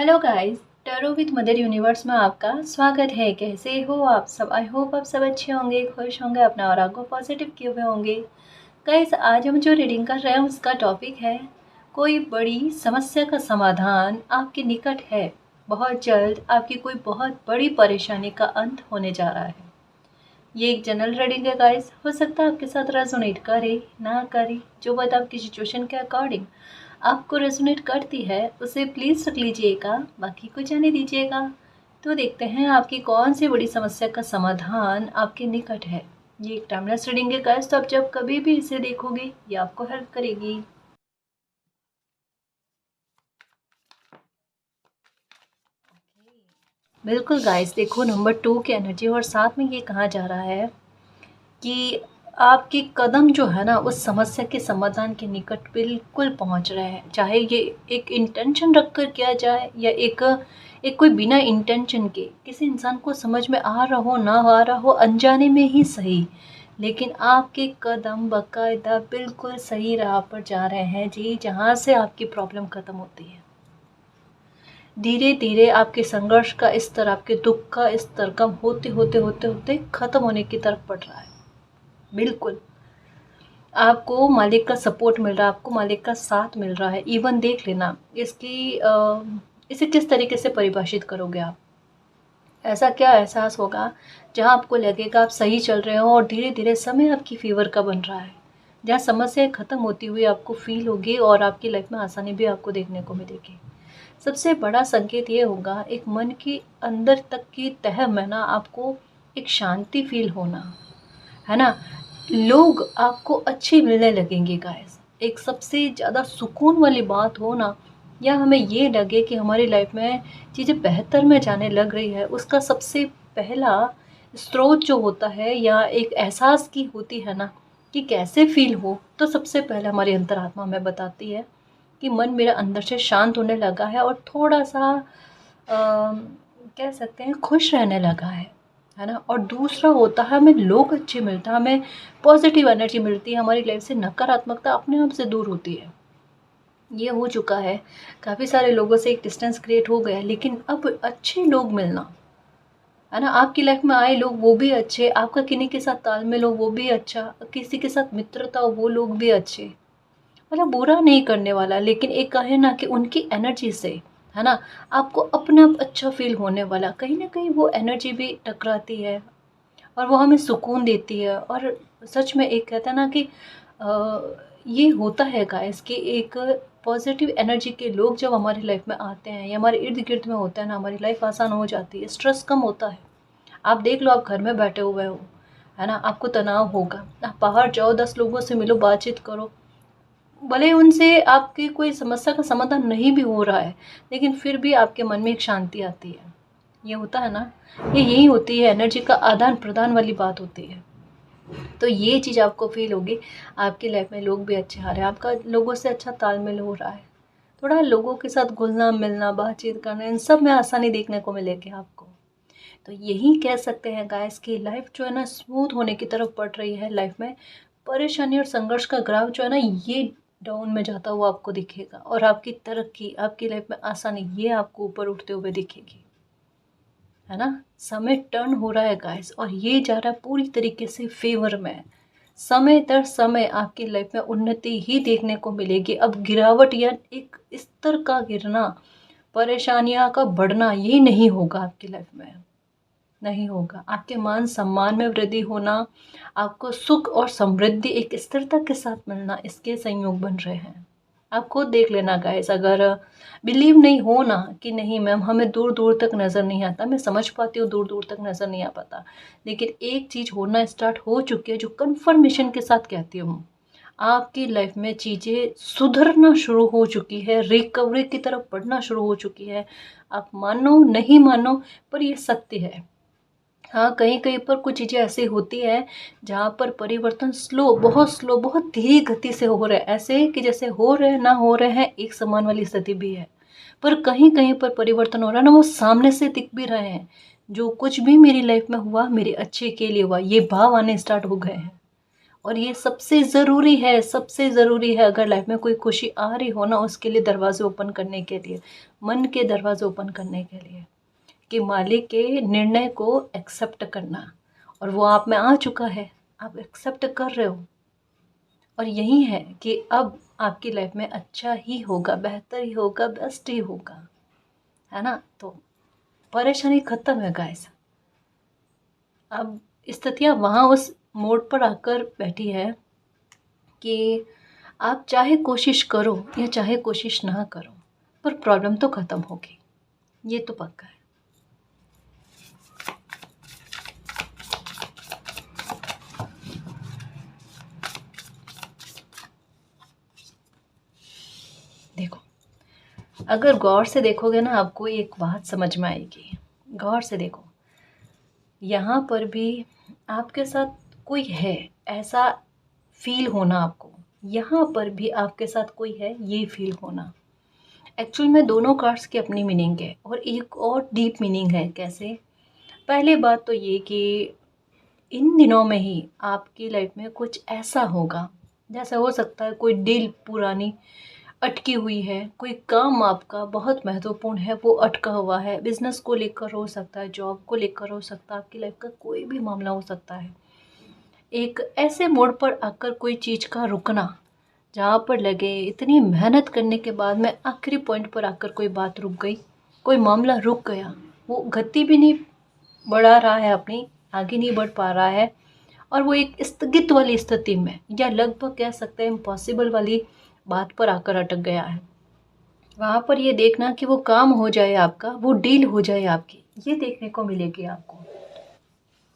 Hello guys, tarot with mother universe में आपका स्वागत है। कैसे हो आप सब? आई होप आप सब अच्छे होंगे, खुश होंगे, अपना और को पॉजिटिव किए हुए होंगे। गाइस, आज हम जो रीडिंग कर रहे हैं उसका टॉपिक है कोई बड़ी समस्या का समाधान आपके निकट है। बहुत जल्द आपकी कोई बहुत बड़ी परेशानी का अंत होने जा रहा है। ये एक जनरल रीडिंग है गाइस, हो सकता है आपके साथ रेजोनेट करे ना करे। जो बात आपकी सिचुएशन के अकॉर्डिंग आपको रेजोनेट करती है उसे प्लीज़ रख लीजिएगा, बाकी को जाने दीजिएगा। तो देखते हैं आपकी कौन सी बड़ी समस्या का समाधान आपके निकट है। ये एक टाइमलेस रीडिंग है गाइस, तो आप जब कभी भी इसे देखोगे ये आपको हेल्प करेगी। बिल्कुल गाइस, देखो नंबर 2 की एनर्जी और साथ में ये कहा जा रहा है कि आपके कदम जो है ना उस समस्या के समाधान के निकट बिल्कुल पहुंच रहे हैं। चाहे ये एक इंटेंशन रख कर किया जाए या एक एक कोई बिना इंटेंशन के किसी इंसान को समझ में आ रहा हो ना आ रहा हो, अनजाने में ही सही, लेकिन आपके कदम बाकायदा बिल्कुल सही राह पर जा रहे हैं जी, जहाँ से आपकी प्रॉब्लम ख़त्म होती है। धीरे धीरे आपके संघर्ष का स्तर, आपके दुख का स्तर कम होते होते होते होते ख़त्म होने की तरफ बढ़ रहा है। बिल्कुल आपको मालिक का सपोर्ट मिल रहा है, आपको मालिक का साथ मिल रहा है। इवन देख लेना इसे किस तरीके से परिभाषित करोगे आप। ऐसा क्या एहसास होगा जहाँ आपको लगेगा आप सही चल रहे हो और धीरे धीरे समय आपकी फेवर का बन रहा है, जहाँ समस्याएं ख़त्म होती हुई आपको फील होगी और आपकी लाइफ में आसानी भी आपको देखने को मिलेगी। सबसे बड़ा संकेत ये होगा एक मन की अंदर तक की तह में ना आपको एक शांति फील होना, है ना। लोग आपको अच्छे मिलने लगेंगे गाइस। एक सबसे ज़्यादा सुकून वाली बात हो ना, या हमें ये लगे कि हमारी लाइफ में चीज़ें बेहतर में जाने लग रही है, उसका सबसे पहला स्रोत जो होता है या एक एहसास की होती है ना कि कैसे फील हो, तो सबसे पहले हमारी अंतरात्मा हमें बताती है कि मन मेरा अंदर से शांत होने लगा है और थोड़ा सा कह सकते हैं खुश रहने लगा है ना। और दूसरा होता है हमें लोग अच्छे मिलते हैं, हमें पॉजिटिव एनर्जी मिलती है, हमारी लाइफ से नकारात्मकता अपने आप से दूर होती है। ये हो चुका है, काफ़ी सारे लोगों से एक डिस्टेंस क्रिएट हो गया है, लेकिन अब अच्छे लोग मिलना, है ना। आपकी लाइफ में आए लोग वो भी अच्छे, आपका किन्हीं के साथ तालमेल हो वो भी अच्छा, किसी के साथ मित्रता हो वो लोग भी अच्छे, मतलब बुरा नहीं करने वाला, लेकिन एक कहे ना कि उनकी एनर्जी से, है ना, आपको अपने आप अच्छा फील होने वाला, कहीं ना कहीं वो एनर्जी भी टकराती है और वो हमें सुकून देती है। और सच में एक कहता है ना कि अ, ये होता है गाइस कि एक पॉजिटिव एनर्जी के लोग जब हमारी लाइफ में आते हैं या हमारे इर्द गिर्द में होते हैं ना, हमारी लाइफ आसान हो जाती है, स्ट्रेस कम होता है। आप देख लो, आप घर में बैठे हुए हो, है ना, आपको तनाव होगा, आप बाहर जाओ, 10 लोगों से मिलो, बातचीत करो, भले उनसे आपकी कोई समस्या का समाधान नहीं भी हो रहा है, लेकिन फिर भी आपके मन में एक शांति आती है। ये होता है ना, ये यही होती है, एनर्जी का आदान प्रदान वाली बात होती है। तो ये चीज़ आपको फील होगी, आपकी लाइफ में लोग भी अच्छे आ रहे हैं, आपका लोगों से अच्छा तालमेल हो रहा है, थोड़ा लोगों के साथ घुलना मिलना, बातचीत करना, इन सब में आसानी देखने को मिलेगी आपको। तो यही कह सकते हैं गाइस कि लाइफ जो है ना स्मूथ होने की तरफ बढ़ रही है। लाइफ में परेशानी और संघर्ष का ग्राफ जो है ना ये डाउन में जाता हुआ आपको दिखेगा और आपकी तरक्की, आपकी लाइफ में आसानी, ये आपको ऊपर उठते हुए दिखेगी, है ना। समय टर्न हो रहा है गाइस और ये जा रहा है पूरी तरीके से फेवर में। समय दर समय आपकी लाइफ में उन्नति ही देखने को मिलेगी। अब गिरावट या एक स्तर का गिरना, परेशानियां का बढ़ना, ये नहीं होगा आपकी लाइफ में, नहीं होगा। आपके मान सम्मान में वृद्धि होना, आपको सुख और समृद्धि एक स्थिरता के साथ मिलना, इसके संयोग बन रहे हैं। आप खुद देख लेना गाइस, अगर बिलीव नहीं हो ना कि नहीं मैम हमें दूर दूर तक नज़र नहीं आता, मैं समझ पाती हूँ दूर दूर तक नज़र नहीं आ पाता, लेकिन एक चीज़ होना स्टार्ट हो चुकी है जो कन्फर्मेशन के साथ कहती हूँ, आपकी लाइफ में चीज़ें सुधरना शुरू हो चुकी है, रिकवरी की तरफ बढ़ना शुरू हो चुकी है। आप मानो नहीं मानो, पर ये सत्य है। हाँ, कहीं कहीं पर कुछ चीज़ें ऐसी होती हैं जहाँ पर परिवर्तन स्लो, बहुत धीरे गति से हो रहा है, ऐसे कि जैसे हो रहे हैं ना हो रहे हैं एक समान वाली स्थिति भी है। पर कहीं कहीं पर परिवर्तन हो रहा है ना, वो सामने से दिख भी रहे हैं, जो कुछ भी मेरी लाइफ में हुआ मेरे अच्छे के लिए हुआ, ये भाव आने स्टार्ट हो गए हैं। और ये सबसे ज़रूरी है, सबसे ज़रूरी है अगर लाइफ में कोई खुशी आ रही हो ना, उसके लिए दरवाजे ओपन करने के लिए, मन के दरवाजे ओपन करने के लिए, कि मालिक के निर्णय को एक्सेप्ट करना। और वो आप में आ चुका है, आप एक्सेप्ट कर रहे हो, और यही है कि अब आपकी लाइफ में अच्छा ही होगा, बेहतर ही होगा, बेस्ट ही होगा, है ना। तो परेशानी ख़त्म है गाइस। अब स्थितियाँ वहाँ उस मोड़ पर आकर बैठी है कि आप चाहे कोशिश करो या चाहे कोशिश ना करो, पर प्रॉब्लम तो ख़त्म होगी, ये तो पक्का है। देखो, अगर गौर से देखोगे ना, आपको एक बात समझ में आएगी। गौर से देखो, यहाँ पर भी आपके साथ कोई है, ऐसा फील होना आपको। यहाँ पर भी आपके साथ कोई है, ये फील होना। एक्चुअल में दोनों कार्ड्स की अपनी मीनिंग है, और एक और डीप मीनिंग है। कैसे? पहली बात तो ये कि इन दिनों में ही आपकी लाइफ में कुछ ऐसा होगा, जैसे हो सकता है कोई डील पुरानी अटकी हुई है, कोई काम आपका बहुत महत्वपूर्ण है वो अटका हुआ है, बिजनेस को लेकर हो सकता है, जॉब को लेकर हो सकता है, आपकी लाइफ का कोई भी मामला हो सकता है। एक ऐसे मोड़ पर आकर कोई चीज़ का रुकना, जहाँ पर लगे इतनी मेहनत करने के बाद में आखिरी पॉइंट पर आकर कोई बात रुक गई, कोई मामला रुक गया, वो गति भी नहीं बढ़ा रहा है अपनी, आगे नहीं बढ़ पा रहा है, और वो एक स्थगित वाली स्थिति में, या लगभग कह सकते हैं इम्पॉसिबल वाली बात पर आकर अटक गया है। वहाँ पर ये देखना कि वो काम हो जाए आपका, वो डील हो जाए आपकी, ये देखने को मिलेगी आपको।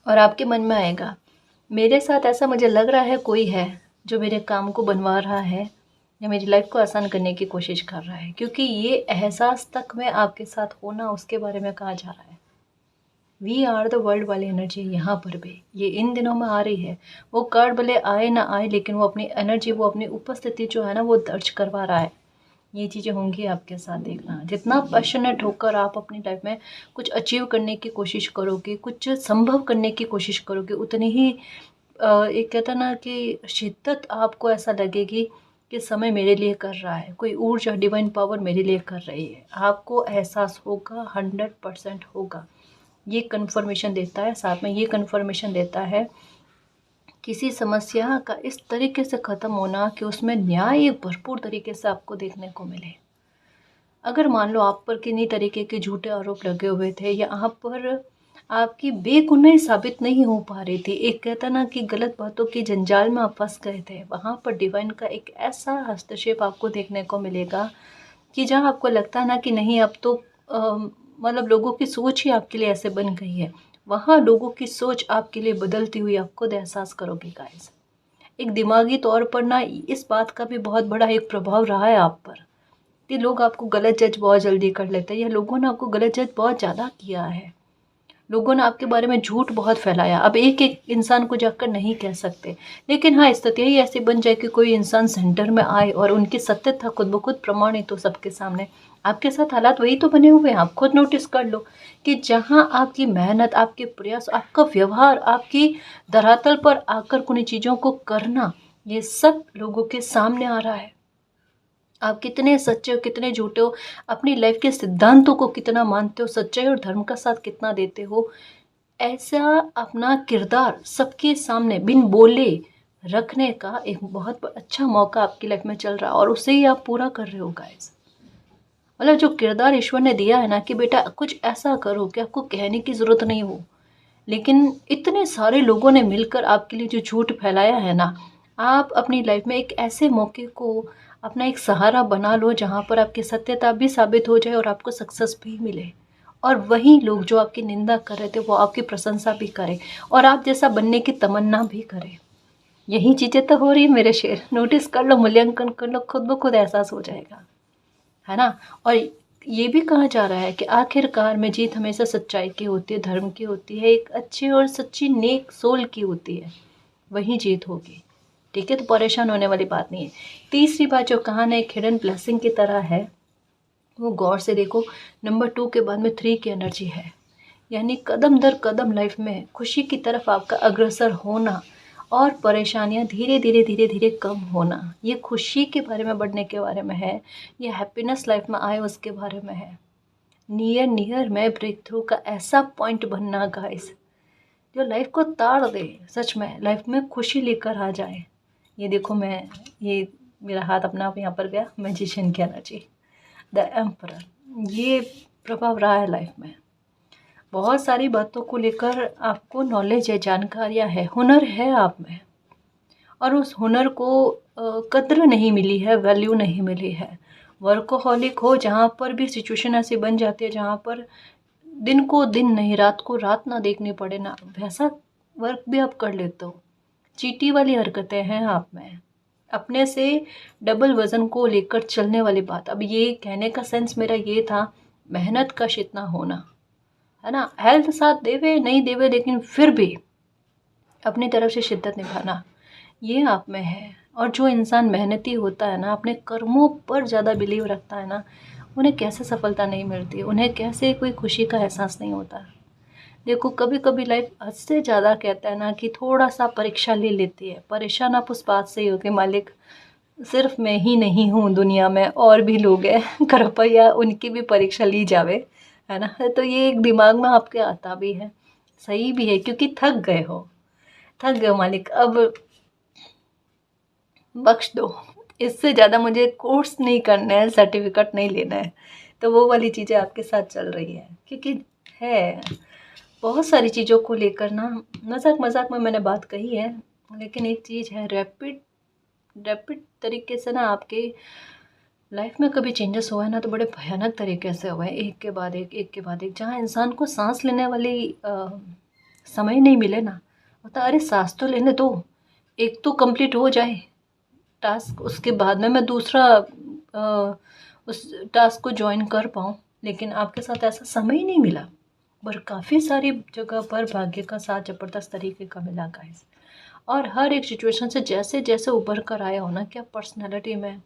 और आपके मन में आएगा, मेरे साथ ऐसा मुझे लग रहा है कोई है जो मेरे काम को बनवा रहा है, या मेरी लाइफ को आसान करने की कोशिश कर रहा है, क्योंकि ये एहसास तक में आपके साथ होना, उसके बारे में कहा जा रहा है। वी आर द वर्ल्ड वाली एनर्जी यहाँ पर भी ये इन दिनों में आ रही है। वो कार्ड भले आए ना आए, लेकिन वो अपनी एनर्जी, वो अपनी उपस्थिति जो है ना, वो दर्ज करवा रहा है। ये चीज़ें होंगी आपके साथ, देखना। जितना पैशनेट होकर आप अपनी लाइफ में कुछ अचीव करने की कोशिश करोगे, कुछ संभव करने की कोशिश करोगे, उतनी ही एक कहता ना कि शिद्दत आपको ऐसा लगेगी कि समय मेरे लिए कर रहा है, कोई ऊर्जा, डिवाइन पावर मेरे लिए कर रही है। आपको एहसास होगा, 100% होगा। ये कन्फर्मेशन देता है, साथ में ये कन्फर्मेशन देता है किसी समस्या का इस तरीके से ख़त्म होना कि उसमें न्याय भरपूर तरीके से आपको देखने को मिले। अगर मान लो आप पर किन्हीं तरीके के झूठे आरोप लगे हुए थे, या आप पर आपकी बेगुनाही साबित नहीं हो पा रही थी, एक कहता ना कि गलत बातों की जंजाल में आप फंस गए थे, वहाँ पर डिवाइन का एक ऐसा हस्तक्षेप आपको देखने को मिलेगा कि जहाँ आपको लगता है ना कि नहीं, अब तो मतलब लोगों की सोच ही आपके लिए ऐसे बन गई है, वहाँ लोगों की सोच आपके लिए बदलती हुई आप खुद एहसास करोगे गाइस। एक दिमागी तौर पर ना इस बात का भी बहुत बड़ा एक प्रभाव रहा है आप पर, कि लोग आपको गलत जज बहुत जल्दी कर लेते हैं, या लोगों ने आपको गलत जज बहुत ज़्यादा किया है, लोगों ने आपके बारे में झूठ बहुत फैलाया। अब एक एक इंसान को जाकर नहीं कह सकते, लेकिन हाँ, स्थिति ही ऐसी बन जाए कि कोई इंसान सेंटर में आए और उनकी सत्यता खुद ब खुद प्रमाणित हो सबके सामने। आपके साथ हालात वही तो बने हुए हैं, आप खुद नोटिस कर लो कि जहाँ आपकी मेहनत, आपके प्रयास, आपका व्यवहार, आपकी धरातल पर आकर कुछ चीज़ों को करना, ये सब लोगों के सामने आ रहा है। आप कितने सच्चे हो, कितने झूठे हो, अपनी लाइफ के सिद्धांतों को कितना मानते हो, सच्चाई और धर्म का साथ कितना देते हो, ऐसा अपना किरदार सबके सामने बिन बोले रखने का एक बहुत अच्छा मौका आपकी लाइफ में चल रहा है, और उसे ही आप पूरा कर रहे हो गाइस। मतलब जो किरदार ईश्वर ने दिया है ना, कि बेटा कुछ ऐसा करो कि आपको कहने की ज़रूरत नहीं हो, लेकिन इतने सारे लोगों ने मिलकर आपके लिए जो झूठ फैलाया है ना, आप अपनी लाइफ में एक ऐसे मौके को अपना एक सहारा बना लो जहाँ पर आपकी सत्यता भी साबित हो जाए और आपको सक्सेस भी मिले, और वही लोग जो आपकी निंदा कर रहे थे वो आपकी प्रशंसा भी करें, और आप जैसा बनने की तमन्ना भी करें। यही चीज़ें तो हो रही है मेरे शेर, नोटिस कर लो, मूल्यांकन कर लो, खुद ब खुद एहसास हो जाएगा, है ना। और ये भी कहा जा रहा है कि आखिरकार में जीत हमेशा सच्चाई की होती है, धर्म की होती है, एक अच्छी और सच्ची नेक सोल की होती है, वही जीत होगी। ठीक है, तो परेशान होने वाली बात नहीं है। तीसरी बात जो कहानी एक हिडन ब्लेसिंग की तरह है, वो गौर से देखो, नंबर 2 के बाद में 3 की एनर्जी है, यानी कदम दर कदम लाइफ में खुशी की तरफ आपका अग्रसर होना, और परेशानियाँ धीरे धीरे कम होना, ये खुशी के बारे में, बढ़ने के बारे में है, ये हैप्पीनेस लाइफ में आए उसके बारे में है। नियर नियर में ब्रेक थ्रू का ऐसा पॉइंट बनना गाइस, जो लाइफ को ताड़ दे, सच में लाइफ में खुशी लेकर आ जाए। ये देखो, मैं ये मेरा हाथ अपना आप यहाँ पर गया, मैजिशियन की एनर्जी, द एम्परर, ये प्रभाव रहा है लाइफ में। बहुत सारी बातों को लेकर आपको नॉलेज है, जानकारियाँ है, हुनर है आप में, और उस हुनर को कद्र नहीं मिली है, वैल्यू नहीं मिली है। वर्कोहॉलिक हो, जहाँ पर भी सिचुएशन ऐसी बन जाती है जहाँ पर दिन को दिन नहीं, रात को रात ना देखनी पड़े ना, वैसा वर्क भी आप कर लेते हो। चीटी वाली हरकतें हैं आप में, अपने से डबल वज़न को लेकर चलने वाली बात। अब ये कहने का सेंस मेरा ये था, मेहनत कश इतना होना, है ना, हेल्थ साथ देवे नहीं देवे, लेकिन फिर भी अपनी तरफ से शिद्दत निभाना, ये आप में है। और जो इंसान मेहनती होता है ना, अपने कर्मों पर ज़्यादा बिलीव रखता है ना, उन्हें कैसे सफलता नहीं मिलती, उन्हें कैसे कोई खुशी का एहसास नहीं होता। देखो, कभी कभी लाइफ हद से ज़्यादा कहता है ना कि थोड़ा सा परीक्षा ले लेती है। परेशान आप उस बात से ही हो कि मालिक, सिर्फ मैं ही नहीं हूँ दुनिया में, और भी लोग हैं, कृपया उनकी भी परीक्षा ली जावे, है ना। तो ये एक दिमाग में आपके आता भी है, सही भी है, क्योंकि थक गए हो, थक गए हो मालिक, अब बख्श दो, इससे ज़्यादा मुझे कोर्स नहीं करना है, सर्टिफिकेट नहीं लेना है। तो वो वाली चीज़ें आपके साथ चल रही है, क्योंकि है बहुत सारी चीज़ों को लेकर ना, मजाक मजाक में मैंने बात कही है, लेकिन एक चीज़ है, रैपिड रैपिड तरीके से ना आपके लाइफ में कभी चेंजेस हुआ है ना, तो बड़े भयानक तरीके से हुआ है, एक के बाद एक के बाद एक। जहाँ इंसान को सांस लेने वाली समय नहीं मिले ना, होता अरे सांस तो लेने दो, एक तो कंप्लीट हो जाए टास्क, उसके बाद में मैं दूसरा उस टास्क को ज्वाइन कर पाऊँ। लेकिन आपके साथ ऐसा समय ही नहीं मिला, पर काफ़ी सारी जगह पर भाग्य का साथ ज़बरदस्त तरीके का मिला गाइस। और हर एक सिचुएशन से जैसे जैसे उभर कर आया हो ना, क्या पर्सनैलिटी में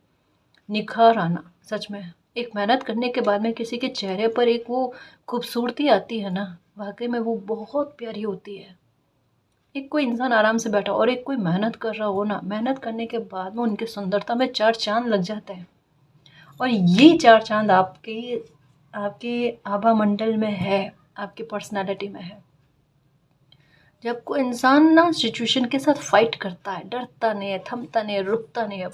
निखार आना, सच में एक मेहनत करने के बाद में किसी के चेहरे पर एक वो खूबसूरती आती है ना, वाकई में वो बहुत प्यारी होती है। एक कोई इंसान आराम से बैठा और एक कोई मेहनत कर रहा हो ना, मेहनत करने के बाद में उनकी सुंदरता में चार चांद लग जाते हैं। और ये चार चांद आपके आपके आभा मंडल में है, आपकी पर्सनालिटी में है। जब कोई इंसान ना सिचुएशन के साथ फाइट करता है, डरता नहीं है, थमता नहीं है, रुकता नहीं है,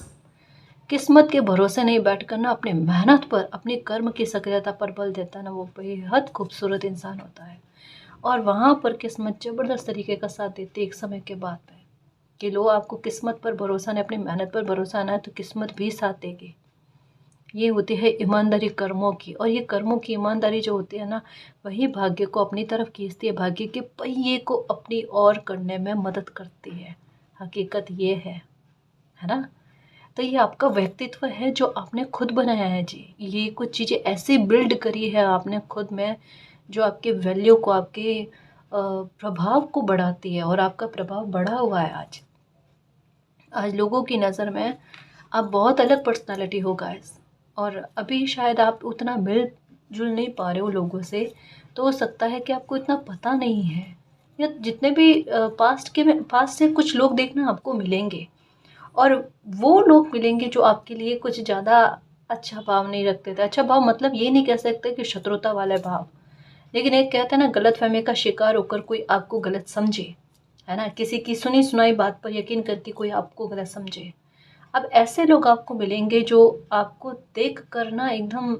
किस्मत के भरोसे नहीं बैठ कर ना, अपनी मेहनत पर, अपनी कर्म की सक्रियता पर बल देता है ना, वो बेहद खूबसूरत इंसान होता है। और वहाँ पर किस्मत ज़बरदस्त तरीके का साथ देती है एक समय के बाद में, कि लो आपको किस्मत पर भरोसा नहीं, अपनी मेहनत पर भरोसा आना है, तो किस्मत भी साथ देगी। ये होती है ईमानदारी कर्मों की, और ये कर्मों की ईमानदारी जो होती है ना, वही भाग्य को अपनी तरफ खींचती है, भाग्य के पहिए को अपनी ओर करने में मदद करती है। हकीकत ये है ना। तो ये आपका व्यक्तित्व है जो आपने खुद बनाया है जी। ये कुछ चीज़ें ऐसी बिल्ड करी है आपने खुद में, जो आपके वैल्यू को, आपके प्रभाव को बढ़ाती है, और आपका प्रभाव बढ़ा हुआ है आज। आज लोगों की नज़र में आप बहुत अलग पर्सनालिटी हो गाइस, और अभी शायद आप उतना मिल जुल नहीं पा रहे हो लोगों से, तो हो सकता है कि आपको इतना पता नहीं है, या जितने भी पास्ट से कुछ लोग देखना आपको मिलेंगे, और वो लोग मिलेंगे जो आपके लिए कुछ ज़्यादा अच्छा भाव नहीं रखते थे। अच्छा भाव मतलब ये नहीं कह सकते कि शत्रुता वाले भाव, लेकिन एक कहते हैं ना, गलतफहमी का शिकार होकर कोई आपको गलत समझे, है ना, किसी की सुनी सुनाई बात पर यकीन करके कोई आपको गलत समझे। अब ऐसे लोग आपको मिलेंगे जो आपको देख कर ना एकदम,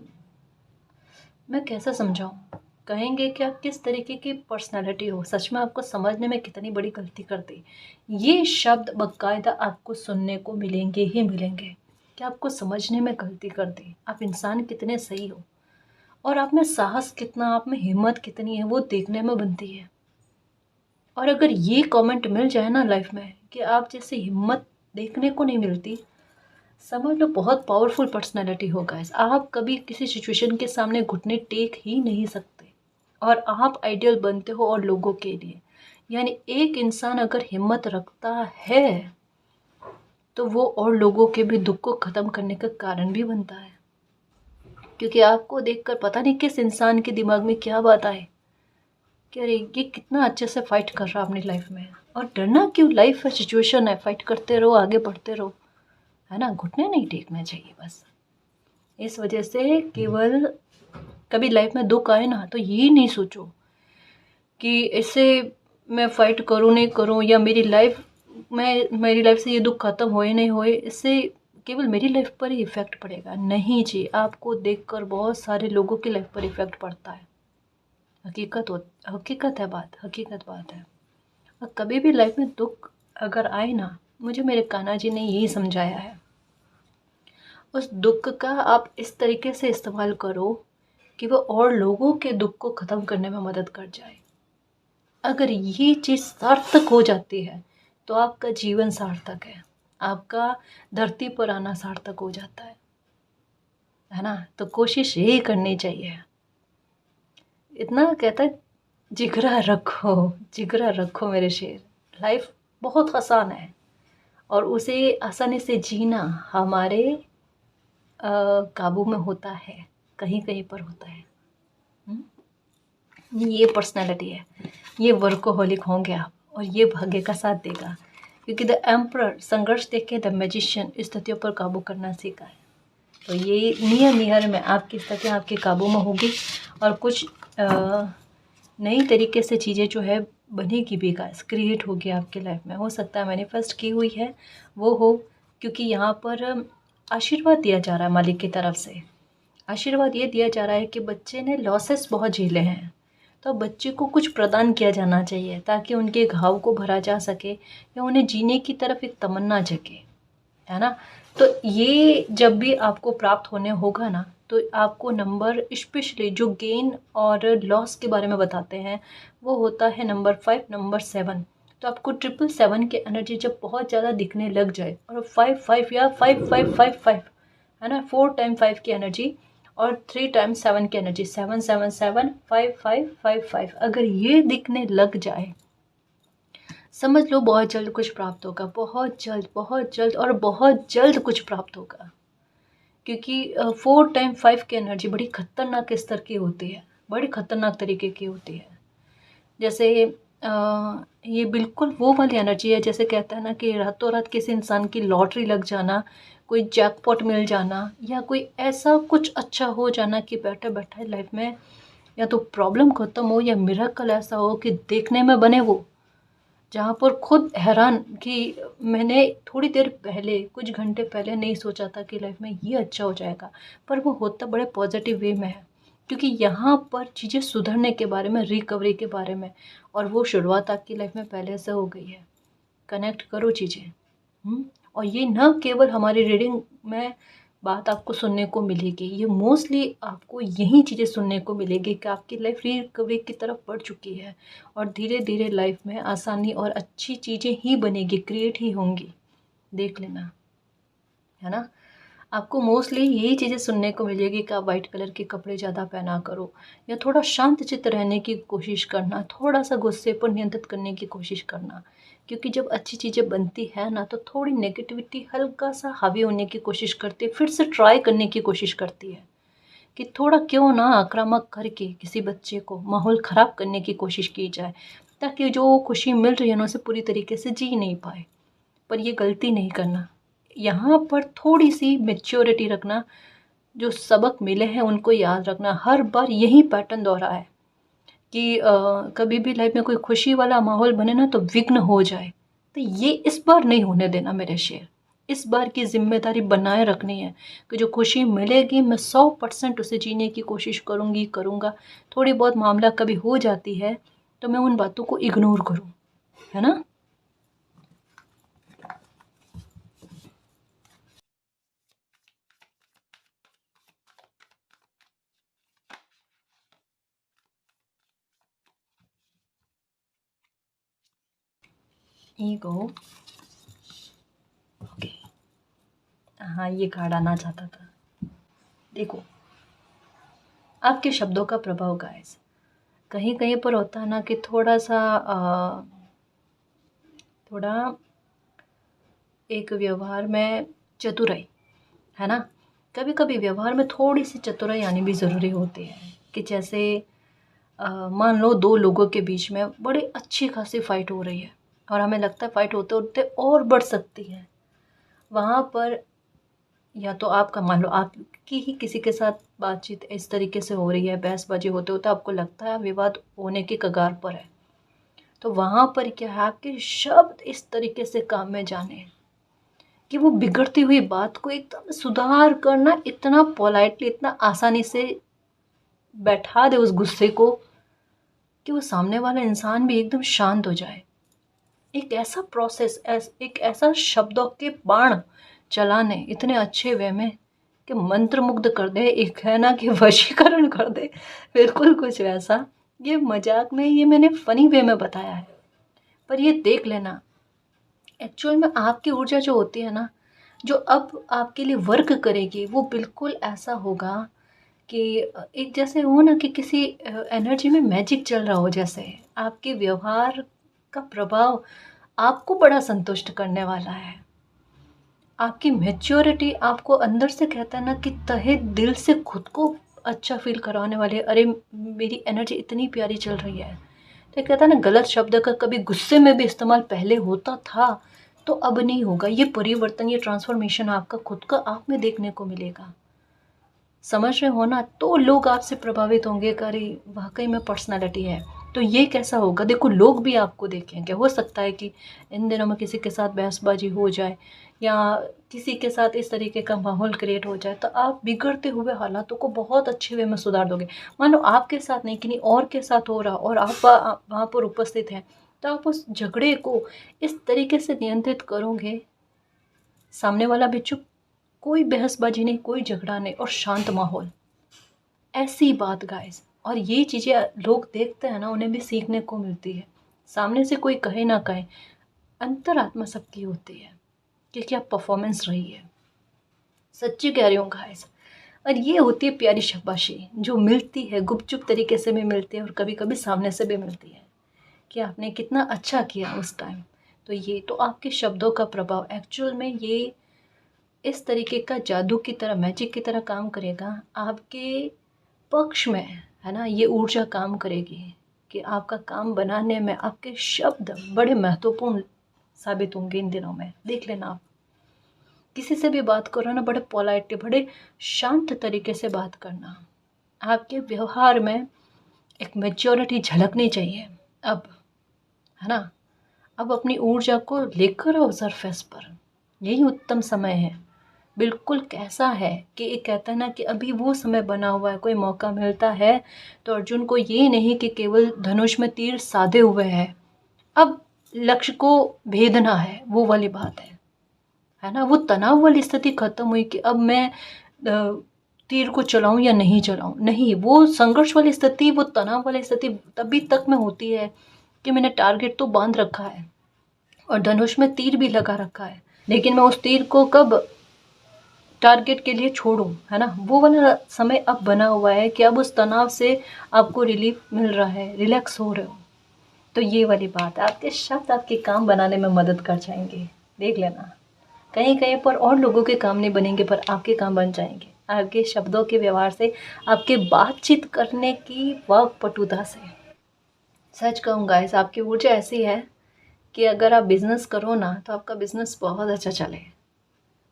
मैं कैसे समझाऊं, कहेंगे कि आप किस तरीके की पर्सनालिटी हो, सच में आपको समझने में कितनी बड़ी गलती कर दी। ये शब्द बाकायदा आपको सुनने को मिलेंगे ही मिलेंगे, कि आपको समझने में गलती कर दी, आप इंसान कितने सही हो, और आप में साहस कितना, आप में हिम्मत कितनी है, वो देखने में बनती है। और अगर ये कमेंट मिल जाए ना लाइफ में, कि आप जैसे हिम्मत देखने को नहीं मिलती, समझ लो बहुत पावरफुल पर्सनैलिटी होगा। आप कभी किसी सिचुएशन के सामने घुटने टेक ही नहीं सकते, और आप आइडियल बनते हो और लोगों के लिए। यानी एक इंसान अगर हिम्मत रखता है, तो वो और लोगों के भी दुख को ख़त्म करने का कारण भी बनता है। क्योंकि आपको देखकर पता नहीं किस इंसान के दिमाग में क्या बात आए, कि अरे ये कितना अच्छे से फ़ाइट कर रहा है अपनी लाइफ में, और डरना क्यों, लाइफ है, सिचुएशन है, फ़ाइट करते रहो, आगे बढ़ते रहो, है ना, घुटने नहीं टेकना चाहिए बस। इस वजह से केवल कभी लाइफ में दुख आए ना तो ये नहीं सोचो कि इससे मैं फ़ाइट करूँ नहीं करूँ, या मेरी लाइफ से ये दुख ख़त्म होए नहीं होए, इससे केवल मेरी लाइफ पर ही इफ़ेक्ट पड़ेगा। नहीं जी, आपको देखकर बहुत सारे लोगों की लाइफ पर इफ़ेक्ट पड़ता है। हकीकत है बात, हकीकत बात है। और कभी भी लाइफ में दुख अगर आए ना, मुझे मेरे कान्हा जी ने यही समझाया है, उस दुख का आप इस तरीके से इस्तेमाल करो कि वो और लोगों के दुख को ख़त्म करने में मदद कर जाए। अगर ये चीज़ सार्थक हो जाती है तो आपका जीवन सार्थक है, आपका धरती पर आना सार्थक हो जाता है ना। तो कोशिश यही करनी चाहिए। इतना कहता है, जिगरा रखो, जिगरा रखो मेरे शेर। लाइफ बहुत आसान है और उसे आसानी से जीना हमारे काबू में होता है, कहीं कहीं पर होता है। ये पर्सनैलिटी है, ये वर्कोहॉलिक होंगे आप, और ये भाग्य का साथ देगा, क्योंकि द एम्परर संघर्ष देख के द मैजिशियन स्थितियों पर काबू करना सीखा है। तो ये नियर नियर में आपकी स्थितियाँ आपके काबू में होगी, और कुछ नई तरीके से चीज़ें जो है बनेगी भी, गाइस, क्रिएट होगी आपकी लाइफ में। हो सकता है मैनिफेस्ट की हुई है वो हो, क्योंकि यहाँ पर आशीर्वाद दिया जा रहा है मालिक की तरफ से। आशीर्वाद ये दिया जा रहा है कि बच्चे ने लॉसेस बहुत झेले हैं, तो बच्चे को कुछ प्रदान किया जाना चाहिए ताकि उनके घाव को भरा जा सके, या उन्हें जीने की तरफ एक तमन्ना जगे, है ना। तो ये जब भी आपको प्राप्त होने होगा ना, तो आपको नंबर स्पेशली जो गेन और लॉस के बारे में बताते हैं वो होता है नंबर 5, नंबर 7। तो आपको 777 की एनर्जी जब बहुत ज़्यादा दिखने लग जाए, और 5 5 या 5 5 5 5, है ना, 4 टाइम 5 की एनर्जी और 3 टाइम 7 की एनर्जी, 7 7 7 5 5 5 5, अगर ये दिखने लग जाए, समझ लो बहुत जल्द कुछ प्राप्त होगा, बहुत जल्द, बहुत जल्द, और बहुत जल्द कुछ प्राप्त होगा। क्योंकि 4 टाइम 5 की एनर्जी बड़ी खतरनाक स्तर की होती है, बड़ी खतरनाक तरीके की होती है। जैसे ये बिल्कुल वो वाली एनर्जी है, जैसे कहते हैं ना कि रातों रात किसी इंसान की लॉटरी लग जाना, कोई जैकपॉट मिल जाना, या कोई ऐसा कुछ अच्छा हो जाना कि बैठे बैठे लाइफ में या तो प्रॉब्लम खत्म हो, या मिरेकल ऐसा हो कि देखने में बने वो, जहाँ पर खुद हैरान कि मैंने थोड़ी देर पहले, कुछ घंटे पहले नहीं सोचा था कि लाइफ में ये अच्छा हो जाएगा, पर वो होता बड़े पॉजिटिव वे में है, क्योंकि यहाँ पर चीज़ें सुधरने के बारे में, रिकवरी के बारे में, और वो शुरुआत आपकी लाइफ में पहले से हो गई है। कनेक्ट करो चीज़ें। और ये न केवल हमारी रीडिंग में बात आपको सुनने को मिलेगी, ये मोस्टली आपको यही चीज़ें सुनने को मिलेगी कि आपकी लाइफ रिकवरी की तरफ बढ़ चुकी है, और धीरे धीरे लाइफ में आसानी और अच्छी चीज़ें ही बनेगी, क्रिएट ही होंगी। देख लेना, है ना। आपको मोस्टली यही चीज़ें सुनने को मिलेगी कि आप वाइट कलर के कपड़े ज़्यादा पहना करो, या थोड़ा शांत चित्त रहने की कोशिश करना, थोड़ा सा गुस्से पर नियंत्रित करने की कोशिश करना, क्योंकि जब अच्छी चीज़ें बनती है ना तो थोड़ी नेगेटिविटी हल्का सा हावी होने की कोशिश करती है, फिर से ट्राई करने की कोशिश करती है कि थोड़ा क्यों ना आक्रामक करके किसी बच्चे को माहौल ख़राब करने की कोशिश की जाए, ताकि जो खुशी मिल रही है ना उसे पूरी तरीके से जी नहीं पाए। पर ये गलती नहीं करना, यहाँ पर थोड़ी सी मैच्योरिटी रखना, जो सबक मिले हैं उनको याद रखना। हर बार यही पैटर्न दोहरा है कि कभी भी लाइफ में कोई खुशी वाला माहौल बने ना तो विघ्न हो जाए, तो ये इस बार नहीं होने देना मेरे शेर। इस बार की जिम्मेदारी बनाए रखनी है कि जो खुशी मिलेगी मैं 100% उसे जीने की कोशिश करूँगी, करूँगा। थोड़ी बहुत मामला कभी हो जाती है तो मैं उन बातों को इग्नोर करूँ, है ना। ईगो, ओके, हाँ ये कार्ड आना चाहता था। देखो, आपके शब्दों का प्रभाव गाइस कहीं कहीं पर होता है ना कि थोड़ा सा थोड़ा एक व्यवहार में चतुराई, है ना। कभी कभी व्यवहार में थोड़ी सी चतुराई आनी भी ज़रूरी होती है, कि जैसे मान लो 2 लोगों के बीच में बड़ी अच्छी खासी फ़ाइट हो रही है और हमें लगता है फ़ाइट होते-होते और बढ़ सकती है। वहाँ पर या तो आपका मान लो आपकी ही किसी के साथ बातचीत इस तरीके से हो रही है, बहसबाजी होते-होते आपको लगता है विवाद होने के कगार पर है। तो वहाँ पर क्या है, आपके शब्द इस तरीके से काम में जाने कि वो बिगड़ती हुई बात को एकदम सुधार करना इतना पोलाइटली, इतना आसानी से बैठा दे उस गुस्से को कि वो सामने वाला इंसान भी एकदम शांत हो जाए। एक ऐसा प्रोसेस, एक ऐसा शब्दों के बाण चलाने इतने अच्छे वे में कि मंत्रमुग्ध कर दे, एक है ना कि वशीकरण कर दे, बिल्कुल कुछ वैसा। ये मजाक में, ये मैंने फनी वे में बताया है, पर ये देख लेना एक्चुअल में आपकी ऊर्जा जो होती है ना, जो अब आपके लिए वर्क करेगी, वो बिल्कुल ऐसा होगा कि एक जैसे हो ना कि किसी एनर्जी में मैजिक चल रहा हो, जैसे आपके व्यवहार का प्रभाव आपको बड़ा संतुष्ट करने वाला है। आपकी मैच्योरिटी आपको अंदर से कहता है ना कि तहे दिल से खुद को अच्छा फील कराने वाले, अरे मेरी एनर्जी इतनी प्यारी चल रही है। तो कहता है ना, गलत शब्द का कभी गुस्से में भी इस्तेमाल पहले होता था तो अब नहीं होगा। ये परिवर्तन, ये ट्रांसफॉर्मेशन आपका खुद का आप में देखने को मिलेगा। समझ रहे हो ना? तो लोग आपसे प्रभावित होंगे कि अरे वाकई में पर्सनालिटी है। तो ये कैसा होगा, देखो लोग भी आपको देखेंगे। हो सकता है कि इन दिनों में किसी के साथ बहसबाजी हो जाए या किसी के साथ इस तरीके का माहौल क्रिएट हो जाए, तो आप बिगड़ते हुए हालातों को बहुत अच्छे वे में सुधार दोगे। मान लो आपके साथ नहीं, किन्हीं और के साथ हो रहा और आप वहाँ पर उपस्थित हैं, तो आप उस झगड़े को इस तरीके से नियंत्रित करोगे, सामने वाला भी चुप, कोई बहसबाजी नहीं, कोई झगड़ा नहीं और शांत माहौल। ऐसी बात गाइस, और ये चीज़ें लोग देखते हैं ना, उन्हें भी सीखने को मिलती है। सामने से कोई कहे ना कहे, अंतरात्मा सबकी होती है कि क्या परफॉर्मेंस रही है। सच्ची कह रही हूँ गाइस। और ये होती है प्यारी शाबाशी, जो मिलती है गुपचुप तरीके से भी मिलती है और कभी कभी सामने से भी मिलती है कि आपने कितना अच्छा किया उस टाइम। तो ये तो आपके शब्दों का प्रभाव एक्चुअल में ये इस तरीके का जादू की तरह, मैजिक की तरह काम करेगा आपके पक्ष में, है ना। ये ऊर्जा काम करेगी कि आपका काम बनाने में आपके शब्द बड़े महत्वपूर्ण साबित होंगे इन दिनों में। देख लेना, आप किसी से भी बात करो ना, बड़े पोलाइटली, बड़े शांत तरीके से बात करना। आपके व्यवहार में एक मैच्योरिटी झलकनी चाहिए अब, है ना। अब अपनी ऊर्जा को लेकर आओ सरफेस पर, यही उत्तम समय है। बिल्कुल कैसा है कि एक कहता है ना कि अभी वो समय बना हुआ है, कोई मौका मिलता है तो अर्जुन को ये नहीं कि केवल धनुष में तीर साधे हुए हैं, अब लक्ष्य को भेदना है, वो वाली बात है ना। वो तनाव वाली स्थिति खत्म हुई कि अब मैं तीर को चलाऊं या नहीं चलाऊं, नहीं, वो संघर्ष वाली स्थिति, वो तनाव वाली स्थिति तभी तक में होती है कि मैंने टारगेट तो बांध रखा है और धनुष में तीर भी लगा रखा है, लेकिन मैं उस तीर को कब टारगेट के लिए छोड़ूं, है ना। वो वाला समय अब बना हुआ है कि अब उस तनाव से आपको रिलीफ मिल रहा है, रिलैक्स हो रहे हो। तो ये वाली बात है, आपके शब्द आपके काम बनाने में मदद कर जाएंगे। देख लेना, कहीं कहीं पर और लोगों के काम नहीं बनेंगे पर आपके काम बन जाएंगे, आपके शब्दों के व्यवहार से, आपके बातचीत करने की वाक पटुता से। सच कहूँ गाइस, आपकी ऊर्जा ऐसी है कि अगर आप बिजनेस करो ना तो आपका बिजनेस बहुत अच्छा चले,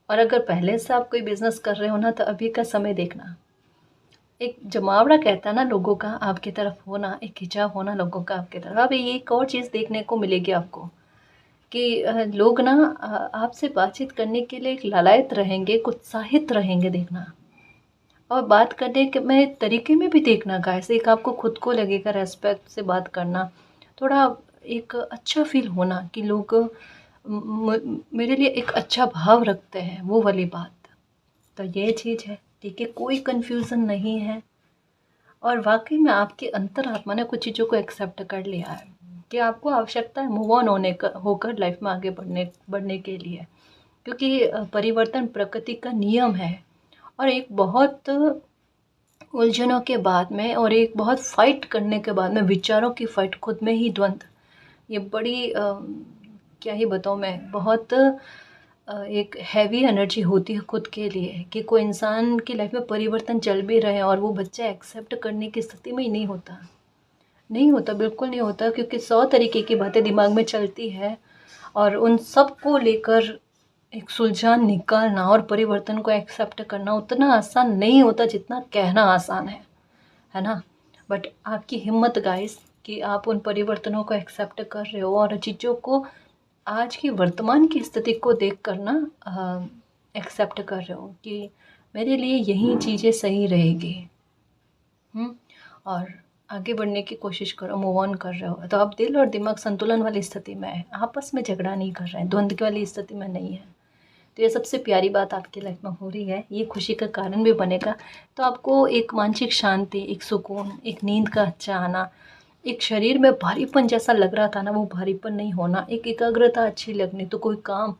और अगर पहले से आप कोई बिजनेस कर रहे हो ना तो अभी का समय देखना। एक जमावड़ा कहता है ना लोगों का आपकी तरफ होना, एक खिंचाव होना लोगों का आपकी तरफ। अब ये एक और चीज़ देखने को मिलेगी आपको कि लोग ना आपसे बातचीत करने के लिए एक लालायत रहेंगे, उत्साहित रहेंगे, देखना। और बात करने के में तरीके में भी देखना गाइस, एक आपको खुद को लगेगा रेस्पेक्ट से बात करना, थोड़ा एक अच्छा फील होना कि लोग मेरे लिए एक अच्छा भाव रखते हैं, वो वाली बात। तो ये चीज़ है, ठीक है, कोई कन्फ्यूज़न नहीं है। और वाकई में आपकी अंतरात्मा ने कुछ चीज़ों को एक्सेप्ट कर लिया है कि आपको आवश्यकता है मूव ऑन होने का, होकर लाइफ में आगे बढ़ने के लिए, क्योंकि परिवर्तन प्रकृति का नियम है। और एक बहुत उलझनों के बाद में और एक बहुत फाइट करने के बाद में, विचारों की फाइट, खुद में ही द्वंद्व, ये बड़ी क्या ही बताऊँ मैं, बहुत एक हैवी एनर्जी होती है खुद के लिए कि कोई इंसान की लाइफ में परिवर्तन चल भी रहे और वो बच्चा एक्सेप्ट करने की स्थिति में ही नहीं होता। नहीं होता, बिल्कुल नहीं होता, क्योंकि 100 तरीके की बातें दिमाग में चलती है और उन सब को लेकर एक सुलझान निकालना और परिवर्तन को एक्सेप्ट करना उतना आसान नहीं होता जितना कहना आसान है ना? बट आपकी हिम्मत गाइस कि आप उन परिवर्तनों को एक्सेप्ट कर रहे हो और चीज़ों को आज की वर्तमान की स्थिति को देख कर ना एक्सेप्ट कर रहे हो कि मेरे लिए यही चीज़ें सही रहेगी। और आगे बढ़ने की कोशिश करो, मूव ऑन कर रहे हो तो आप दिल और दिमाग संतुलन वाली स्थिति में है, आपस में झगड़ा नहीं कर रहे हैं, द्वंद्व वाली स्थिति में नहीं है। तो ये सबसे प्यारी बात आपकी लाइफ में हो रही है, ये खुशी का कारण भी बनेगा। तो आपको एक मानसिक शांति, एक सुकून, एक नींद का अच्छा आना, एक शरीर में भारीपन जैसा लग रहा था ना, वो भारीपन नहीं होना, एक एकाग्रता अच्छी लगनी। तो कोई काम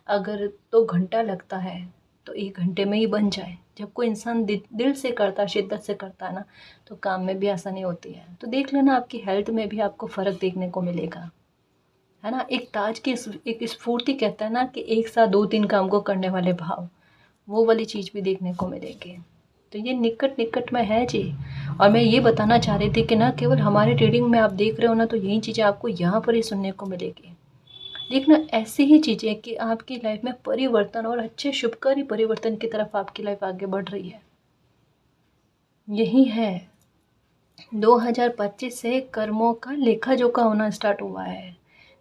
अगर 2 घंटा लगता है तो 1 घंटे में ही बन जाए। जब कोई इंसान दिल से करता है, शिद्दत से करता है ना, तो काम में भी आसानी होती है। तो देख लेना आपकी हेल्थ में भी आपको फ़र्क देखने को मिलेगा, है ना? एक ताज की एक स्फूर्ति कहता है ना कि एक साथ 2-3 काम को करने वाले भाव, वो वाली चीज़ भी देखने को मिलेगी। तो ये निकट निकट में है जी। और मैं ये बताना चाह रही थी कि ना केवल हमारे रीडिंग में आप देख रहे हो ना, तो यही चीज़ें आपको यहाँ पर ही सुनने को मिलेगी। देखना ऐसी ही चीज़ें कि आपकी लाइफ में परिवर्तन और अच्छे शुभकारी परिवर्तन की तरफ आपकी लाइफ आगे बढ़ रही है। यही है 2025 से कर्मों का लेखा जोखा होना स्टार्ट हुआ है।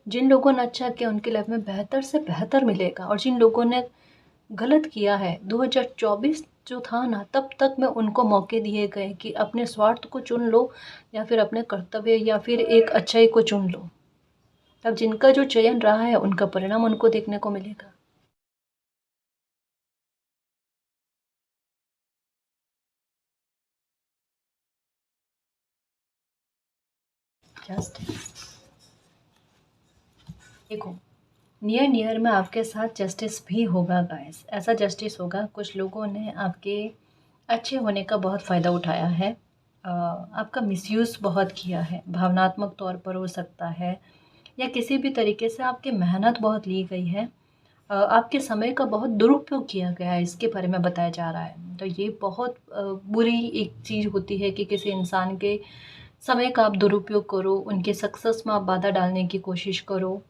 जिन लोगों ने अच्छा किया उनकी लाइफ में बेहतर से बेहतर मिलेगा, और जिन लोगों ने गलत किया है 2024 जो था ना, तब तक में उनको मौके दिए गए कि अपने स्वार्थ को चुन लो या फिर अपने कर्तव्य या फिर एक अच्छाई को चुन लो। तब जिनका जो चयन रहा है उनका परिणाम उनको देखने को मिलेगा। जस्ट देखो, नियर नियर में आपके साथ जस्टिस भी होगा गाइस। ऐसा जस्टिस होगा, कुछ लोगों ने आपके अच्छे होने का बहुत फ़ायदा उठाया है, आपका मिसयूज़ बहुत किया है, भावनात्मक तौर पर हो सकता है, या किसी भी तरीके से आपकी मेहनत बहुत ली गई है, आपके समय का बहुत दुरुपयोग किया गया है, इसके बारे में बताया जा रहा है। तो ये बहुत बुरी एक चीज़ होती है कि किसी इंसान के समय का आप दुरुपयोग करो, उनके सक्सेस में आप बाधा डालने की कोशिश करो,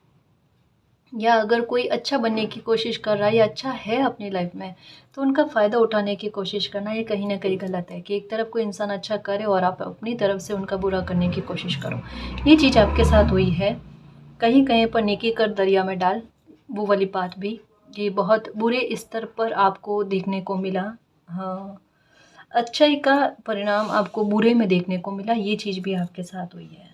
या अगर कोई अच्छा बनने की कोशिश कर रहा है या अच्छा है अपनी लाइफ में, तो उनका फ़ायदा उठाने की कोशिश करना ये कहीं न कहीं गलत है कि एक तरफ कोई इंसान अच्छा करे और आप अपनी तरफ से उनका बुरा करने की कोशिश करो। ये चीज़ आपके साथ हुई है। कहीं-कहीं पर नेकी कर दरिया में डाल, वो वाली बात भी, ये बहुत बुरे स्तर पर आपको देखने को मिला। हाँ, अच्छाई का परिणाम आपको बुरे में देखने को मिला, ये चीज़ भी आपके साथ हुई है।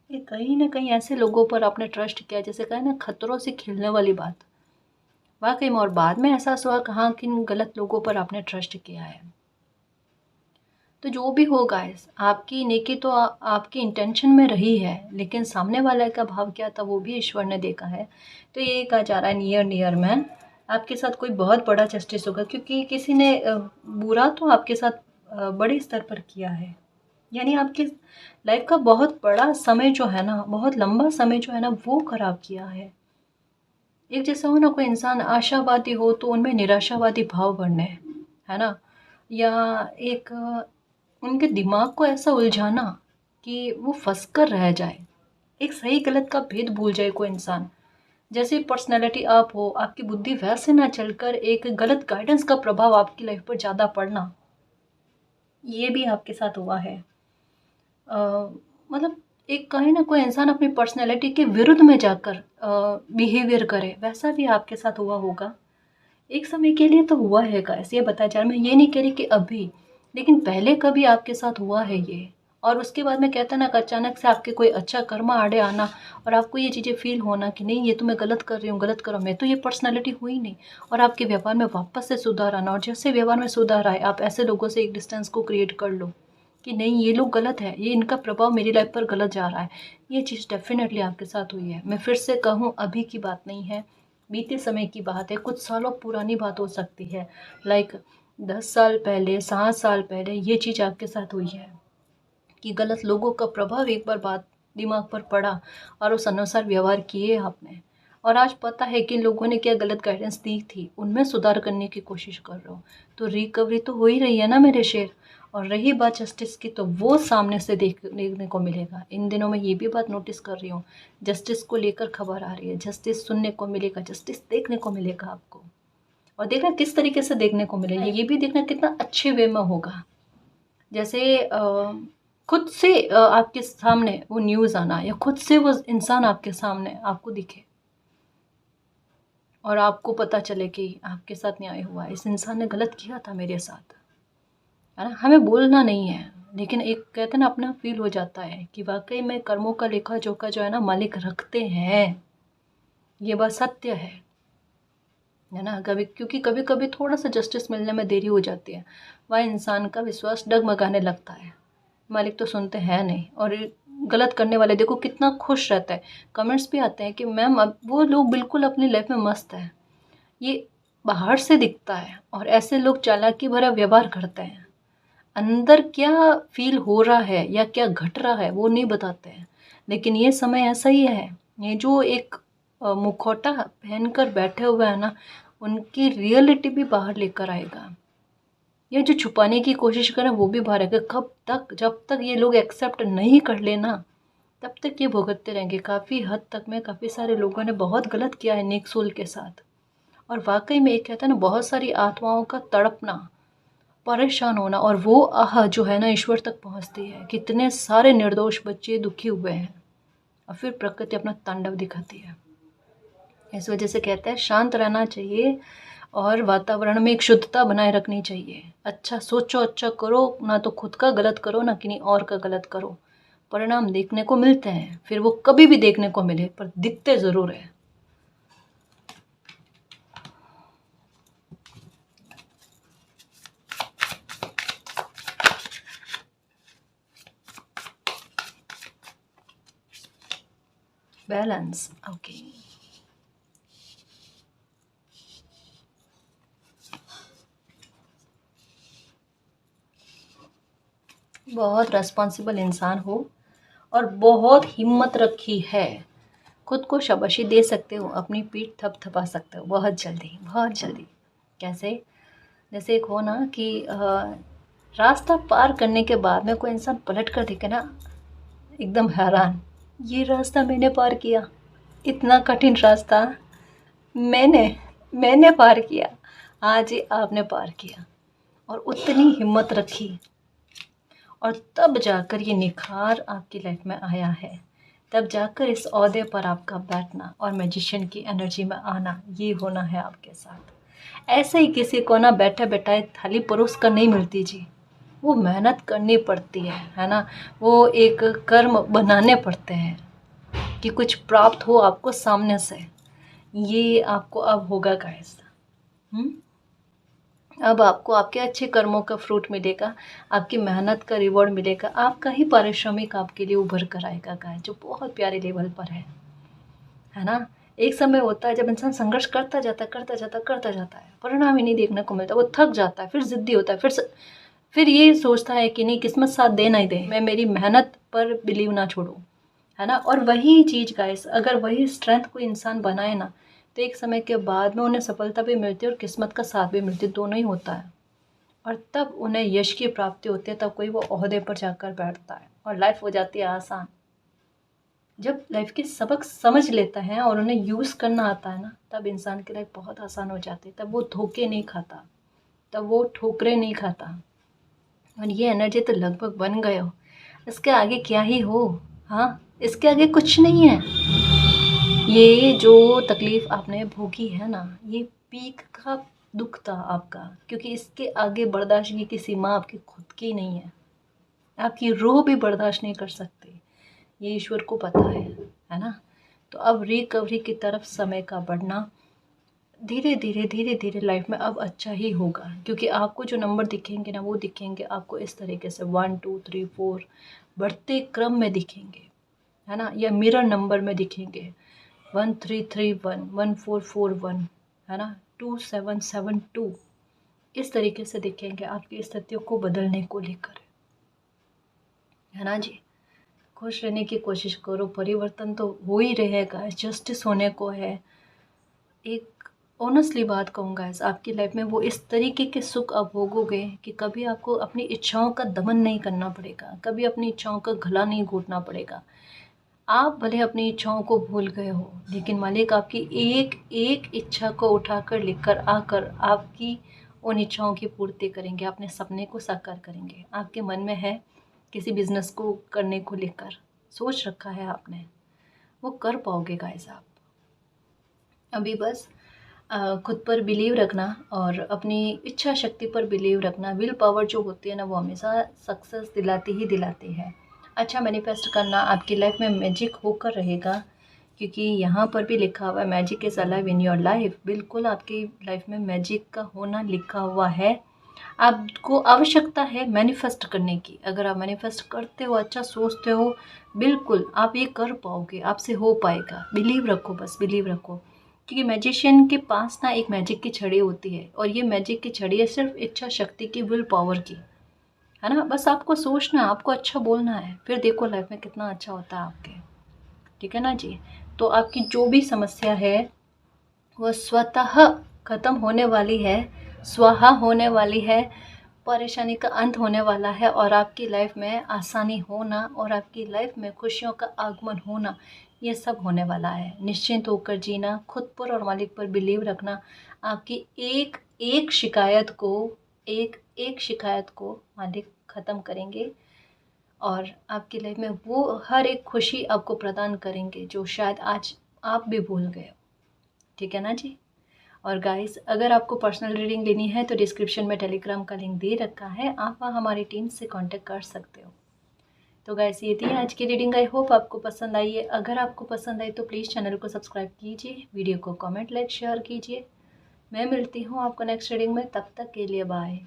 ये कहीं न कहीं ऐसे लोगों पर आपने ट्रस्ट किया, जैसे कहा ना खतरों से खेलने वाली बात। वाक़ई में, और बाद में एहसास हुआ कहाँ किन गलत लोगों पर आपने ट्रस्ट किया है। तो जो भी हो गाइस, आपकी नेकी तो आपकी इंटेंशन में रही है, लेकिन सामने वाले का भाव क्या था वो भी ईश्वर ने देखा है। तो ये कहा जा रहा है नियर नियर में आपके साथ कोई बहुत बड़ा जस्टिस होगा, क्योंकि किसी ने बुरा तो आपके साथ बड़े स्तर पर किया है। यानी आपकी लाइफ का बहुत बड़ा समय जो है ना, बहुत लंबा समय जो है ना, वो खराब किया है। एक जैसा हो ना, कोई इंसान आशावादी हो तो उनमें निराशावादी भाव बढ़ने, है ना? या एक उनके दिमाग को ऐसा उलझाना कि वो फँस कर रह जाए। एक सही गलत का भेद भूल जाए कोई इंसान। जैसे पर्सनैलिटी आप हो, आपकी बुद्धि वैसे ना चलकर एक गलत गाइडेंस का प्रभाव आपकी लाइफ पर ज़्यादा पड़ना, ये भी आपके साथ हुआ है। अ, मतलब एक कहे ना कोई इंसान अपनी पर्सनैलिटी के विरुद्ध में जाकर बिहेवियर करे, वैसा भी आपके साथ हुआ होगा। एक समय के लिए तो हुआ है गाइस, ये बताया जा रहा है। मैं ये नहीं कह रही कि अभी, लेकिन पहले कभी आपके साथ हुआ है ये। और उसके बाद में कहता ना कि अचानक से आपके कोई अच्छा कर्म आड़े आना और आपको ये चीज़ें फ़ील होना कि नहीं ये तो मैं गलत कर रही हूँ, गलत कर रहा हूँ, मैं तो ये पर्सनैलिटी हुई नहीं। और आपके व्यवहार में वापस से सुधार आना, और जैसे व्यवहार में सुधार आए आप ऐसे लोगों से एक डिस्टेंस को क्रिएट कर लो कि नहीं ये लोग गलत है, ये इनका प्रभाव मेरी लाइफ पर गलत जा रहा है। ये चीज़ डेफ़िनेटली आपके साथ हुई है। मैं फिर से कहूँ, अभी की बात नहीं है, बीते समय की बात है, कुछ सालों पुरानी बात हो सकती है। लाइक 10 साल पहले, 7 साल पहले ये चीज़ आपके साथ हुई है कि गलत लोगों का प्रभाव एक बार बात दिमाग पर पड़ा और उस अनुसार व्यवहार किए आपने। और आज पता है कि लोगों ने क्या गलत गाइडेंस दी थी, उनमें सुधार करने की कोशिश कर रहे हो। तो रिकवरी तो हो ही रही है ना मेरे शेर। और रही बात जस्टिस की, तो वो सामने से देखने को मिलेगा। इन दिनों में ये भी बात नोटिस कर रही हूँ, जस्टिस को लेकर खबर आ रही है, जस्टिस सुनने को मिलेगा, जस्टिस देखने को मिलेगा आपको। और देखना किस तरीके से देखने को मिलेगा, ये भी देखना कितना अच्छे वे में होगा। जैसे खुद से आपके सामने वो न्यूज़ आना, या खुद से वो इंसान आपके सामने आपको दिखे और आपको पता चले कि आपके साथ न्याय हुआ, इस इंसान ने गलत किया था मेरे साथ, है ना। हमें बोलना नहीं है, लेकिन एक कहते हैं ना, अपना फील हो जाता है कि वाकई में कर्मों का लेखा जोखा जो है ना मालिक रखते हैं। ये बात सत्य है ना। कभी क्योंकि कभी कभी थोड़ा सा जस्टिस मिलने में देरी हो जाती है, वह इंसान का विश्वास डगमगाने लगता है। मालिक तो सुनते हैं नहीं, और गलत करने वाले देखो कितना खुश रहता है। कमेंट्स भी आते हैं कि मैम अब वो लोग बिल्कुल अपनी लाइफ में मस्त है, ये बाहर से दिखता है, और ऐसे लोग चालाकी भरा व्यवहार करते हैं, अंदर क्या फील हो रहा है या क्या घट रहा है वो नहीं बताते हैं। लेकिन ये समय ऐसा ही है, ये जो एक मुखौटा पहनकर बैठे हुए हैं ना, उनकी रियलिटी भी बाहर लेकर आएगा। ये जो छुपाने की कोशिश करें वो भी बाहर आएगा। कब तक, जब तक ये लोग एक्सेप्ट नहीं कर लेना, तब तक ये भुगतते रहेंगे। काफ़ी हद तक में काफ़ी सारे लोगों ने बहुत गलत किया है नेक सोल के साथ। और वाकई में एक कहता है ना, बहुत सारी आत्माओं का तड़पना, परेशान होना, और वो आह जो है ना ईश्वर तक पहुंचती है। कितने सारे निर्दोष बच्चे दुखी हुए हैं, और फिर प्रकृति अपना तांडव दिखाती है। इस वजह से कहते हैं शांत रहना चाहिए, और वातावरण में एक शुद्धता बनाए रखनी चाहिए। अच्छा सोचो, अच्छा करो, ना तो खुद का गलत करो ना किन्हीं और का गलत करो। परिणाम देखने को मिलते हैं, फिर वो कभी भी देखने को मिले पर दिखते ज़रूर है। Balance, okay. बहुत रेस्पॉन्सिबल इंसान हो और बहुत हिम्मत रखी है, खुद को शाबाशी दे सकते हो, अपनी पीठ थपथपा सकते हो बहुत जल्दी, बहुत जल्दी। कैसे? जैसे एक हो ना कि रास्ता पार करने के बाद में कोई इंसान पलट कर देखे ना, एकदम हैरान, ये रास्ता मैंने पार किया, इतना कठिन रास्ता मैंने मैंने पार किया। हाँ जी, आपने पार किया, और उतनी हिम्मत रखी, और तब जाकर ये निखार आपकी लाइफ में आया है। तब जाकर इस ओहदे पर आपका बैठना और मैजिशियन की एनर्जी में आना, ये होना है आपके साथ। ऐसे ही किसी को ना बैठे बैठाए थाली परोस कर नहीं मिलती जी, वो मेहनत करनी पड़ती है ना। वो एक कर्म बनाने पड़ते हैं कि कुछ प्राप्त हो आपको सामने से। ये आपको अब होगा गाइस। अब आपको आपके अच्छे कर्मों का फ्रूट मिलेगा, आपकी मेहनत का रिवॉर्ड मिलेगा, आपका ही पारिश्रमिक आपके लिए उभर कर आएगा गाइस, जो बहुत प्यारे लेवल पर है ना। एक समय होता है जब इंसान संघर्ष करता जाता है, करता जाता करता जाता है, परिणाम ही नहीं देखने को मिलता, वो थक जाता है, फिर जिद्दी होता है, फिर ये सोचता है कि नहीं, किस्मत साथ दे ना ही दे, मैं मेरी मेहनत पर बिलीव ना छोड़ूं, है ना। और वही चीज़ गाइस, अगर वही स्ट्रेंथ कोई इंसान बनाए ना, तो एक समय के बाद में उन्हें सफलता भी मिलती है और किस्मत का साथ भी मिलती है, दोनों ही होता है। और तब उन्हें यश की प्राप्ति होती है, तब कोई वो ओहदे पर जाकर बैठता है और लाइफ हो जाती है आसान। जब लाइफ के सबक समझ लेता है और उन्हें यूज़ करना आता है ना, तब इंसान की लाइफ बहुत आसान हो जाती है। तब वो धोखे नहीं खाता, तब वो ठोकरें नहीं खाता। और ये एनर्जी तो लगभग बन गए हो, इसके आगे क्या ही हो। हाँ, इसके आगे कुछ नहीं है। ये जो तकलीफ़ आपने भोगी है ना, ये पीक का दुख था आपका, क्योंकि इसके आगे बर्दाश्त की सीमा आपकी खुद की नहीं है, आपकी रूह भी बर्दाश्त नहीं कर सकती, ये ईश्वर को पता है ना। तो अब रिकवरी की तरफ समय का बढ़ना, धीरे धीरे धीरे धीरे लाइफ में अब अच्छा ही होगा, क्योंकि आपको जो नंबर दिखेंगे ना, वो दिखेंगे आपको इस तरीके से 1 2 3 4 बढ़ते क्रम में दिखेंगे, है ना, या मिरर नंबर में दिखेंगे। 1331 1441, है ना, 2772, इस तरीके से दिखेंगे आपकी स्थितियों को बदलने को लेकर, है ना जी। खुश रहने की कोशिश करो, परिवर्तन तो हो ही रहेगा, जस्टिस होने को है। एक ऑनेस्टली बात कहूँ गाइस, आपकी लाइफ में वो इस तरीके के सुख आप भोगोगे कि कभी आपको अपनी इच्छाओं का दमन नहीं करना पड़ेगा, कभी अपनी इच्छाओं का गला नहीं घोटना पड़ेगा। आप भले अपनी इच्छाओं को भूल गए हो, लेकिन मालिक आपकी एक एक इच्छा को उठाकर लेकर आकर आपकी उन इच्छाओं की पूर्ति करेंगे, अपने सपने को साकार करेंगे। आपके मन में है किसी बिजनेस को करने को लेकर सोच रखा है आपने, वो कर पाओगे गाइस आप। अभी बस खुद पर बिलीव रखना और अपनी इच्छा शक्ति पर बिलीव रखना। विल पावर जो होती है ना, वो हमेशा सक्सेस दिलाती ही दिलाती है। अच्छा मैनिफेस्ट करना, आपकी लाइफ में मैजिक होकर रहेगा, क्योंकि यहाँ पर भी लिखा हुआ है magic is alive in your life. बिल्कुल आपकी लाइफ में मैजिक का होना लिखा हुआ है। आपको आवश्यकता है मैनिफेस्ट करने की। अगर आप मैनिफेस्ट करते हो, अच्छा सोचते हो, बिल्कुल आप ये कर पाओगे, आपसे हो पाएगा। बिलीव रखो, बस बिलीव रखो, क्योंकि मैजिशियन के पास ना एक मैजिक की छड़ी होती है, और ये मैजिक की छड़ी है सिर्फ इच्छा शक्ति की, विल पावर की, है ना। बस आपको सोचना है, आपको अच्छा बोलना है, फिर देखो लाइफ में कितना अच्छा होता है आपके। ठीक है ना जी। तो आपकी जो भी समस्या है वो स्वतः ख़त्म होने वाली है, स्वाहा होने वाली है, परेशानी का अंत होने वाला है, और आपकी लाइफ में आसानी होना और आपकी लाइफ में खुशियों का आगमन होना, ये सब होने वाला है। निश्चिंत होकर जीना, खुद पर और मालिक पर बिलीव रखना। आपकी एक एक शिकायत को एक एक शिकायत को मालिक ख़त्म करेंगे, और आपकी लाइफ में वो हर एक खुशी आपको प्रदान करेंगे जो शायद आज आप भी भूल गए हो। ठीक है ना जी। और गाइस, अगर आपको पर्सनल रीडिंग लेनी है तो डिस्क्रिप्शन में टेलीग्राम का लिंक दे रखा है, आप वहाँ हमारी टीम से कांटेक्ट कर सकते हो। तो गाइस, ये थी आज की रीडिंग। आई होप आपको पसंद आई है। अगर आपको पसंद आई तो प्लीज़ चैनल को सब्सक्राइब कीजिए, वीडियो को कमेंट लाइक शेयर कीजिए। मैं मिलती हूँ आपको नेक्स्ट रीडिंग में, तब तक के लिए बाय।